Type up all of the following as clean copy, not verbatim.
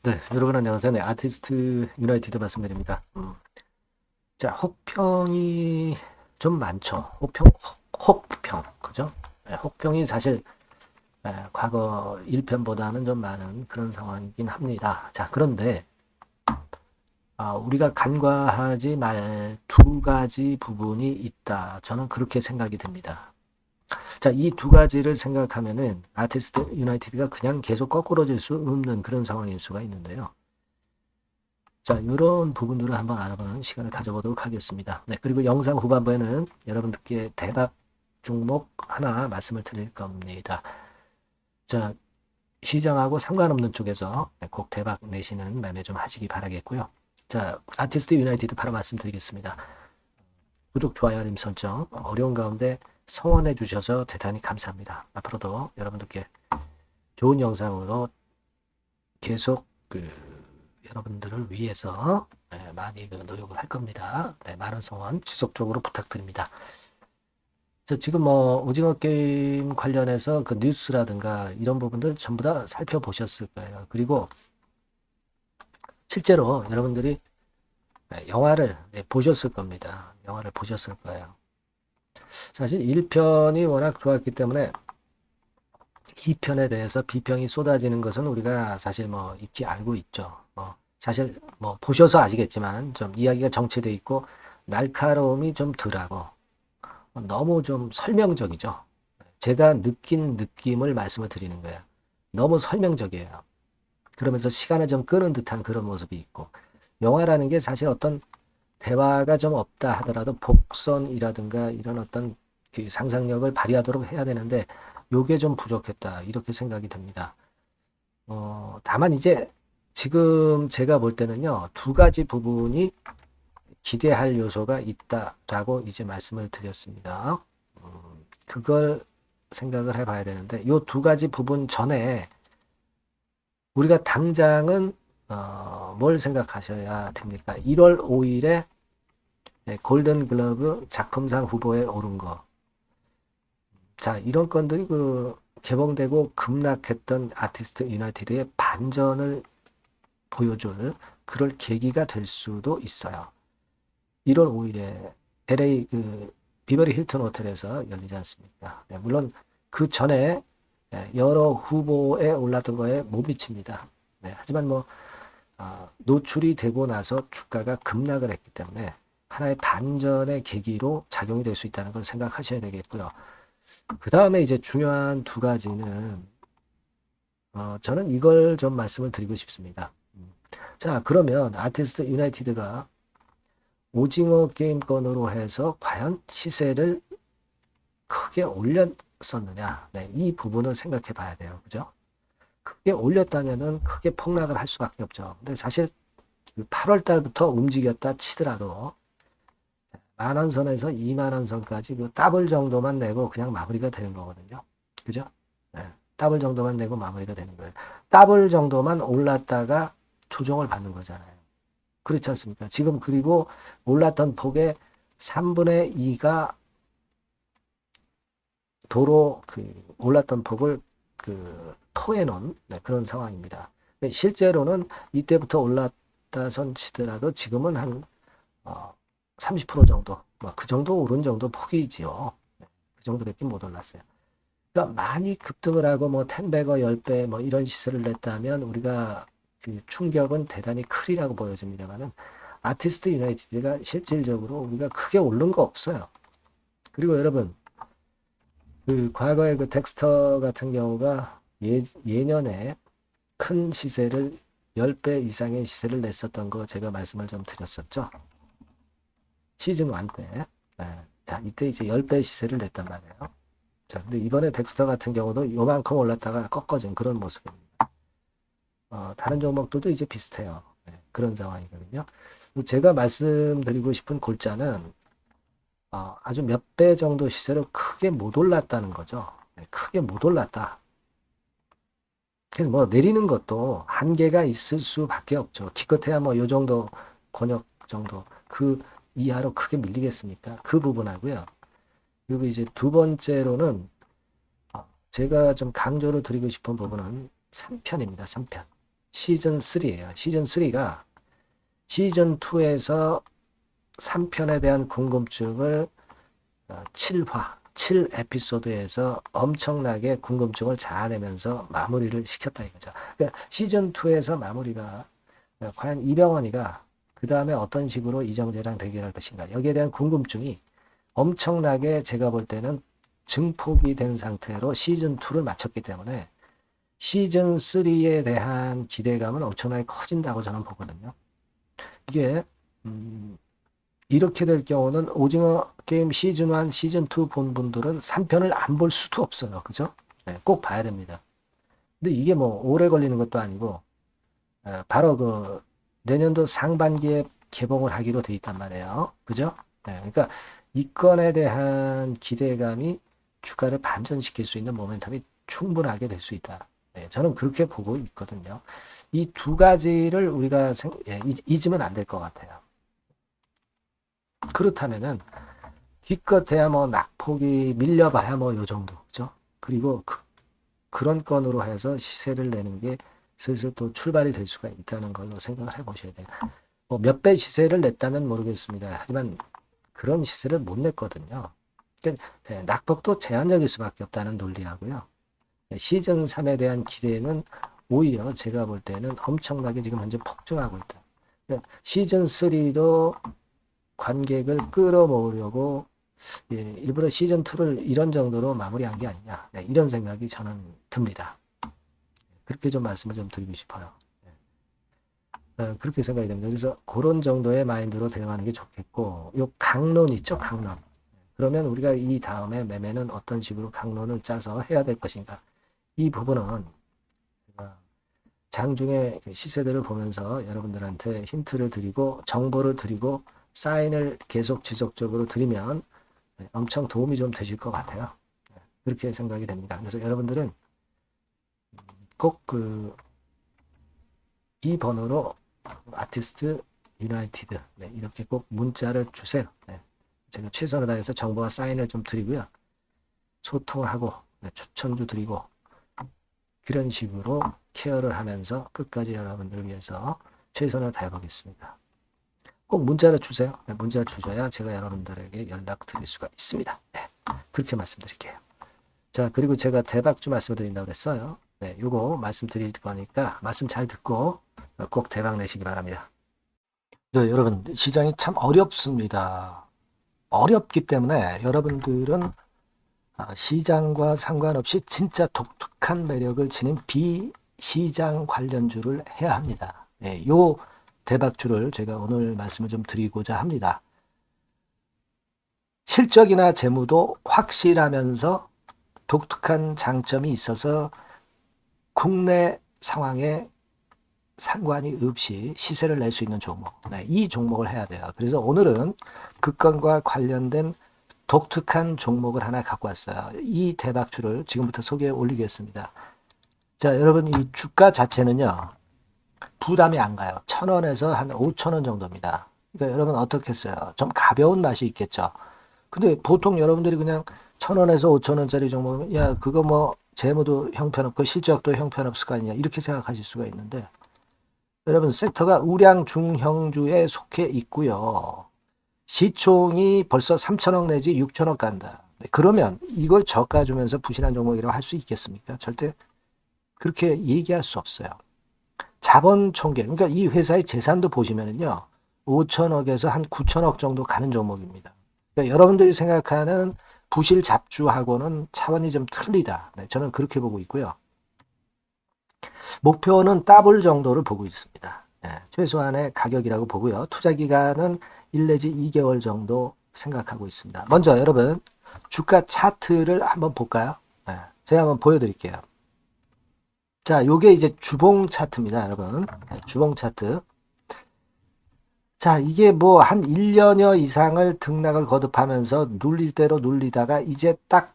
네, 여러분 안녕하세요. 네, 아티스트 유나이티드 말씀드립니다. 자, 혹평이 좀 많죠. 혹평, 그죠? 네, 혹평이 사실 과거 1편보다는 좀 많은 그런 상황이긴 합니다. 자, 그런데 우리가 간과하지 말 두 가지 부분이 있다. 저는 그렇게 생각이 듭니다. 자, 이 두 가지를 생각하면은 아티스트 유나이티드가 그냥 계속 거꾸로질 수 없는 그런 상황일 수가 있는데요. 자, 이런 부분들을 한번 알아보는 시간을 가져보도록 하겠습니다. 네, 그리고 영상 후반부에는 여러분들께 대박 종목 하나 말씀을 드릴 겁니다. 자, 시장하고 상관없는 쪽에서 꼭 대박 내시는 매매 좀 하시기 바라겠고요. 자, 아티스트 유나이티드 바로 말씀드리겠습니다. 구독, 좋아요, 알림 설정 어려운 가운데 성원해 주셔서 대단히 감사합니다. 앞으로도 여러분들께 좋은 영상으로 계속 여러분들을 위해서 많이 노력을 할 겁니다. 네, 많은 성원 지속적으로 부탁드립니다. 자, 지금 뭐 오징어 게임 관련해서 그 뉴스라든가 이런 부분들 전부 다 살펴보셨을 거예요. 그리고 실제로 여러분들이 영화를 보셨을 겁니다. 영화를 보셨을 거예요. 사실 1편이 워낙 좋았기 때문에 2편에 대해서 비평이 쏟아지는 것은 우리가 사실 뭐 익히 알고 있죠. 사실 뭐 보셔서 아시겠지만 좀 이야기가 정체돼 있고 날카로움이 좀 덜하고 너무 좀 설명적이죠. 제가 느낀 느낌을 말씀을 드리는 거예요. 너무 설명적이에요. 그러면서 시간을 좀 끄는 듯한 그런 모습이 있고 영화라는 게 사실 어떤 대화가 좀 없다 하더라도 복선이라든가 이런 어떤 그 상상력을 발휘하도록 해야 되는데 요게 좀 부족했다 이렇게 생각이 듭니다. 다만 이제 지금 제가 볼 때는요 두 가지 부분이 기대할 요소가 있다라고 이제 말씀을 드렸습니다. 그걸 생각을 해봐야 되는데 요 두 가지 부분 전에 우리가 당장은 뭘 생각하셔야 됩니까? 1월 5일에 골든 글러브 작품상 후보에 오른 거. 자, 이런 건들이 개봉되고 급락했던 아티스트 유나이티드의 반전을 보여줄 그럴 계기가 될 수도 있어요. 1월 5일에 LA 비버리 힐튼 호텔에서 열리지 않습니까? 네, 물론 그 전에 여러 후보에 올랐던 거에 못 미칩니다. 네, 하지만 뭐 노출이 되고 나서 주가가 급락을 했기 때문에 하나의 반전의 계기로 작용이 될 수 있다는 걸 생각하셔야 되겠고요. 그 다음에 이제 중요한 두 가지는 저는 이걸 좀 말씀을 드리고 싶습니다. 자, 그러면 아티스트 유나이티드가 오징어 게임권으로 해서 과연 시세를 크게 올렸었느냐? 네, 이 부분을 생각해 봐야 돼요. 그죠? 크게 올렸다면은 크게 폭락을 할 수밖에 없죠. 근데 사실 8월 달부터 움직였다 치더라도 만원 선에서 2만 원 선까지 그 더블 정도만 내고 그냥 마무리가 되는 거거든요. 그죠? 네. 더블 정도만 내고 마무리가 되는 거예요. 더블 정도만 올랐다가 조정을 받는 거잖아요. 그렇지 않습니까? 지금 그리고 올랐던 폭의 3분의 2가 도로 올랐던 폭을 토해 놓은 그런 상황입니다. 실제로는 이때부터 올랐다선 치더라도 지금은 한 30% 정도, 뭐 그 정도 오른 정도 폭이지요. 그 정도밖에 못 올랐어요. 그러니까 많이 급등을 하고 뭐 10배거 10배 뭐 이런 시세를 냈다면 우리가 그 충격은 대단히 크리라고 보여집니다만은 아티스트 유나이티드가 실질적으로 우리가 크게 오른 거 없어요. 그리고 여러분 과거에 그 덱스터 같은 경우가 예년에 큰 시세를 10배 이상의 시세를 냈었던 거 제가 말씀을 좀 드렸었죠. 시즌 1 때. 네. 자, 이때 이제 10배 시세를 냈단 말이에요. 자, 근데 이번에 덱스터 같은 경우도 요만큼 올랐다가 꺾어진 그런 모습입니다. 다른 종목들도 이제 비슷해요. 네, 그런 상황이거든요. 제가 말씀드리고 싶은 골자는 아주 몇 배 정도 시세로 크게 못 올랐다는 거죠. 네, 크게 못 올랐다. 그래서 뭐 내리는 것도 한계가 있을 수밖에 없죠. 기껏해야 뭐 요 정도 권역 정도 그 이하로 크게 밀리겠습니까? 그 부분하고요. 그리고 이제 두 번째로는 제가 좀 강조를 드리고 싶은 부분은 3편입니다. 3편. 시즌 3예요. 시즌 3가 시즌 2에서 3편에 대한 궁금증을 7화, 7에피소드에서 엄청나게 궁금증을 자아내면서 마무리를 시켰다 이거죠. 그러니까 시즌 2에서 마무리가 과연 이병헌이가 그 다음에 어떤 식으로 이정재랑 대결할 것인가, 여기에 대한 궁금증이 엄청나게 제가 볼 때는 증폭이 된 상태로 시즌 2를 마쳤기 때문에 시즌 3에 대한 기대감은 엄청나게 커진다고 저는 보거든요. 이게 이렇게 될 경우는 오징어 게임 시즌 1, 시즌 2 본 분들은 3편을 안 볼 수도 없어요. 그죠? 네, 꼭 봐야 됩니다. 근데 이게 뭐 오래 걸리는 것도 아니고 바로 그 내년도 상반기에 개봉을 하기로 돼 있단 말이에요. 그죠? 네, 그러니까 이 건에 대한 기대감이 주가를 반전시킬 수 있는 모멘텀이 충분하게 될 수 있다. 네, 저는 그렇게 보고 있거든요. 이 두 가지를 우리가 잊으면 안 될 것 같아요. 그렇다면은 기껏해야 뭐 낙폭이 밀려봐야 뭐 요 정도, 그죠? 그리고 그런 건으로 해서 시세를 내는 게 슬슬 또 출발이 될 수가 있다는 걸로 생각을 해보셔야 돼요. 뭐 몇 배 시세를 냈다면 모르겠습니다. 하지만 그런 시세를 못 냈거든요. 그러니까 낙폭도 제한적일 수밖에 없다는 논리하고요. 시즌 3에 대한 기대는 오히려 제가 볼 때는 엄청나게 지금 현재 폭증하고 있다. 그러니까 시즌 3도 관객을 끌어모으려고 일부러 시즌 2를 이런 정도로 마무리한 게 아니냐, 이런 생각이 저는 듭니다. 그렇게 좀 말씀을 좀 드리고 싶어요. 그렇게 생각이 됩니다. 그래서 그런 정도의 마인드로 대응하는 게 좋겠고, 요 강론 있죠, 강론. 그러면 우리가 이 다음에 매매는 어떤 식으로 강론을 짜서 해야 될 것인가, 이 부분은 제가 장중에 시세들을 보면서 여러분들한테 힌트를 드리고 정보를 드리고 사인을 계속 지속적으로 드리면 엄청 도움이 좀 되실 것 같아요. 그렇게 생각이 됩니다. 그래서 여러분들은 꼭 이 번호로 아티스트 유나이티드 이렇게 꼭 문자를 주세요. 제가 최선을 다해서 정보와 사인을 좀 드리고요. 소통을 하고 추천도 드리고 그런 식으로 케어를 하면서 끝까지 여러분들을 위해서 최선을 다해보겠습니다. 꼭 문자를 주세요. 문자 주셔야 제가 여러분들에게 연락 드릴 수가 있습니다. 그렇게 말씀드릴게요. 자, 그리고 제가 대박주 말씀드린다고 그랬어요. 요거 말씀드릴 거니까 말씀 잘 듣고 꼭 대박 내시기 바랍니다. 네, 여러분, 시장이 참 어렵습니다. 어렵기 때문에 여러분들은 시장과 상관없이 진짜 독특한 매력을 지닌 비시장 관련주를 해야 합니다. 요 대박주를 제가 오늘 말씀을 좀 드리고자 합니다. 실적이나 재무도 확실하면서 독특한 장점이 있어서 국내 상황에 상관이 없이 시세를 낼 수 있는 종목, 이 종목을 해야 돼요. 그래서 오늘은 그 건과 관련된 독특한 종목을 하나 갖고 왔어요. 이 대박주를 지금부터 소개해 올리겠습니다. 자, 여러분, 이 주가 자체는요, 부담이 안 가요. 1,000원에서 한 5,000원 정도입니다. 그러니까 여러분 어떻겠어요? 좀 가벼운 맛이 있겠죠. 근데 보통 여러분들이 그냥 1,000원에서 5,000원짜리 종목이면 야, 그거 뭐 재무도 형편없고 실적도 형편없을 거 아니냐, 이렇게 생각하실 수가 있는데, 여러분 섹터가 우량 중형주에 속해 있고요. 시총이 벌써 3,000억 내지 6,000억 간다. 그러면 이걸 저가 주면서 부실한 종목이라고 할 수 있겠습니까? 절대 그렇게 얘기할 수 없어요. 자본 총계, 그러니까 이 회사의 재산도 보시면은요, 5,000억에서 한 9,000억 정도 가는 종목입니다. 그러니까 여러분들이 생각하는 부실 잡주하고는 차원이 좀 틀리다. 저는 그렇게 보고 있고요. 목표는 더블 정도를 보고 있습니다. 최소한의 가격이라고 보고요. 투자 기간은 1 내지 2개월 정도 생각하고 있습니다. 먼저 여러분 주가 차트를 한번 볼까요? 제가 한번 보여드릴게요. 자, 요게 이제 주봉 차트입니다, 여러분. 주봉 차트. 자, 이게 뭐 한 1년여 이상을 등락을 거듭하면서 눌릴 대로 눌리다가 이제 딱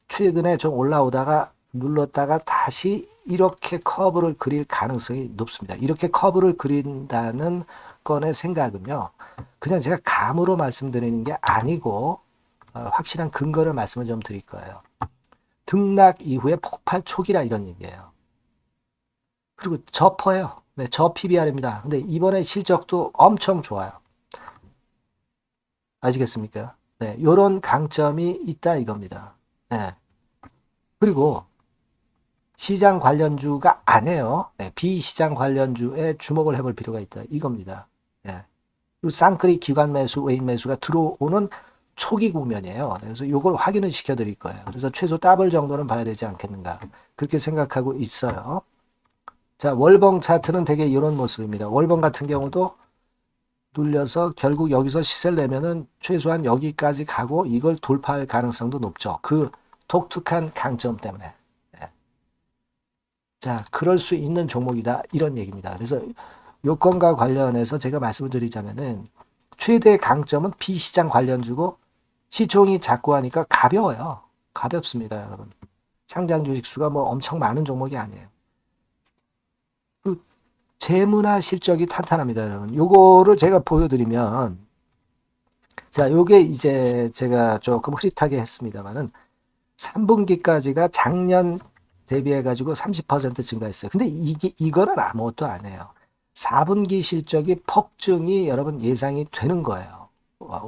최근에 좀 올라오다가 눌렀다가 다시 이렇게 커브를 그릴 가능성이 높습니다. 이렇게 커브를 그린다는 건의 생각은요, 그냥 제가 감으로 말씀드리는 게 아니고 확실한 근거를 말씀을 좀 드릴 거예요. 등락 이후에 폭발 초기라 이런 얘기예요. 그리고 저퍼예요. 네, 저 PBR입니다. 근데 이번에 실적도 엄청 좋아요. 아시겠습니까? 네, 요런 강점이 있다 이겁니다. 네. 그리고 시장 관련주가 아니에요. 네, 비시장 관련주에 주목을 해볼 필요가 있다 이겁니다. 네. 쌍끌이 기관 매수, 외인 매수가 들어오는 초기 국면이에요. 그래서 이걸 확인을 시켜드릴 거예요. 그래서 최소 더블 정도는 봐야 되지 않겠는가. 그렇게 생각하고 있어요. 자, 월봉 차트는 되게 이런 모습입니다. 월봉 같은 경우도 눌려서 결국 여기서 시세를 내면은 최소한 여기까지 가고 이걸 돌파할 가능성도 높죠. 그 독특한 강점 때문에. 예. 자, 그럴 수 있는 종목이다. 이런 얘기입니다. 그래서 요건과 관련해서 제가 말씀을 드리자면은 최대 강점은 비시장 관련주고 시총이 작고 하니까 가벼워요. 가볍습니다, 여러분. 상장 주식 수가 뭐 엄청 많은 종목이 아니에요. 재무나 실적이 탄탄합니다, 여러분. 요거를 제가 보여드리면, 자, 요게 이제 제가 조금 흐릿하게 했습니다만은 3분기까지가 작년 대비해가지고 30% 증가했어요. 근데 이거는 아무것도 안 해요. 4분기 실적이 폭증이 여러분 예상이 되는 거예요.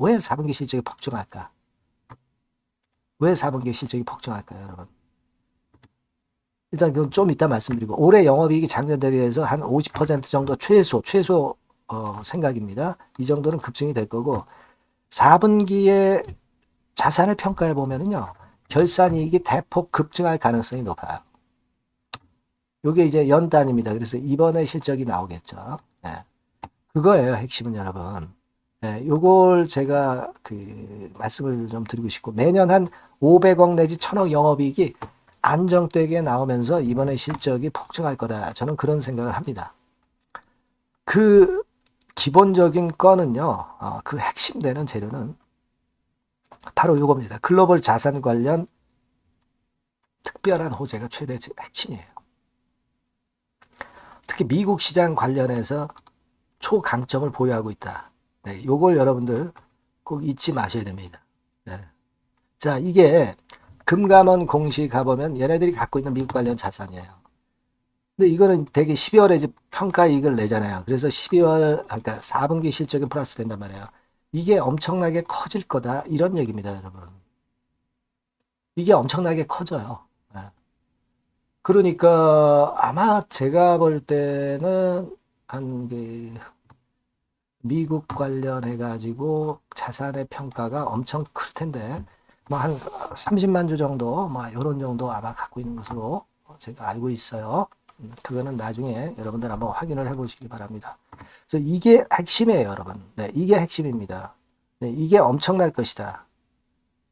왜 4분기 실적이 폭증할까? 왜 4분기 실적이 폭증할까요, 여러분? 일단 그건 좀 이따 말씀드리고 올해 영업이익이 작년 대비해서 한 50% 정도 최소 생각입니다. 이 정도는 급증이 될 거고 4분기에 자산을 평가해 보면은요. 결산이익이 대폭 급증할 가능성이 높아요. 이게 이제 연단입니다. 그래서 이번에 실적이 나오겠죠. 네. 그거예요. 핵심은 여러분. 네, 요걸 제가 말씀을 좀 드리고 싶고 매년 한 500억 내지 1000억 영업이익이 안정되게 나오면서 이번에 실적이 폭증할 거다. 저는 그런 생각을 합니다. 그 기본적인 거는요. 그 핵심되는 재료는 바로 이겁니다. 글로벌 자산 관련 특별한 호재가 최대 핵심이에요. 특히 미국 시장 관련해서 초강점을 보유하고 있다. 네, 요걸 여러분들 꼭 잊지 마셔야 됩니다. 네. 자, 이게 금감원 공시 가보면 얘네들이 갖고 있는 미국 관련 자산이에요. 근데 이거는 되게 12월에 이제 평가이익을 내잖아요. 그래서 12월, 그러니까 4분기 실적이 플러스 된단 말이에요. 이게 엄청나게 커질 거다. 이런 얘기입니다, 여러분. 이게 엄청나게 커져요. 네. 그러니까 아마 제가 볼 때는 한 미국 관련해가지고 자산의 평가가 엄청 클 텐데, 뭐 한 30만 주 정도, 뭐 이런 정도 아마 갖고 있는 것으로 제가 알고 있어요. 그거는 나중에 여러분들 한번 확인을 해보시기 바랍니다. 그래서 이게 핵심이에요, 여러분. 네, 이게 핵심입니다. 네, 이게 엄청날 것이다.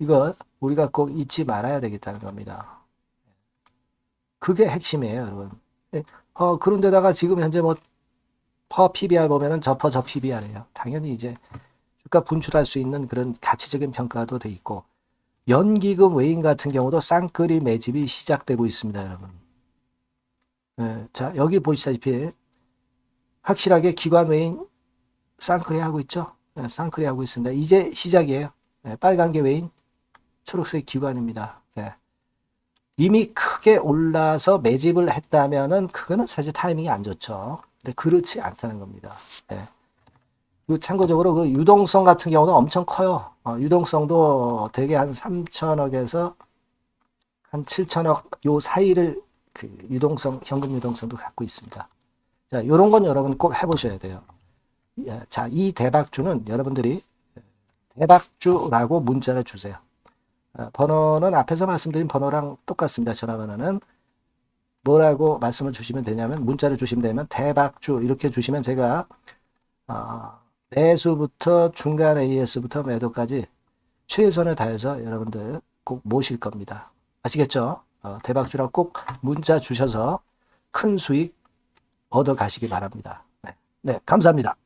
이거 우리가 꼭 잊지 말아야 되겠다는 겁니다. 그게 핵심이에요, 여러분. 네, 그런데다가 지금 현재 뭐 퍼 PBR 보면은 저 PBR이에요. 당연히 이제 주가 분출할 수 있는 그런 가치적인 평가도 돼 있고 연기금 외인 같은 경우도 쌍끌이 매집이 시작되고 있습니다, 여러분. 네, 자, 여기 보시다시피 확실하게 기관 외인 쌍끌이 하고 있죠? 네, 쌍끌이 하고 있습니다. 이제 시작이에요. 네, 빨간 게 외인, 초록색 기관입니다. 네. 이미 크게 올라서 매집을 했다면은 그거는 사실 타이밍이 안 좋죠. 근데 그렇지 않다는 겁니다. 네. 그리고 참고적으로 그 유동성 같은 경우는 엄청 커요. 유동성도 대개 한 3천억에서 한 7천억 요 사이를 현금 유동성도 갖고 있습니다. 자, 요런 건 여러분 꼭 해보셔야 돼요. 자, 이 대박주는 여러분들이 대박주라고 문자를 주세요. 번호는 앞에서 말씀드린 번호랑 똑같습니다. 전화번호는 뭐라고 말씀을 주시면 되냐면 문자를 주시면 되면 대박주 이렇게 주시면 제가 매수부터 중간 AS부터 매도까지 최선을 다해서 여러분들 꼭 모실 겁니다. 아시겠죠? 대박주라고 꼭 문자 주셔서 큰 수익 얻어 가시기 바랍니다. 네, 감사합니다.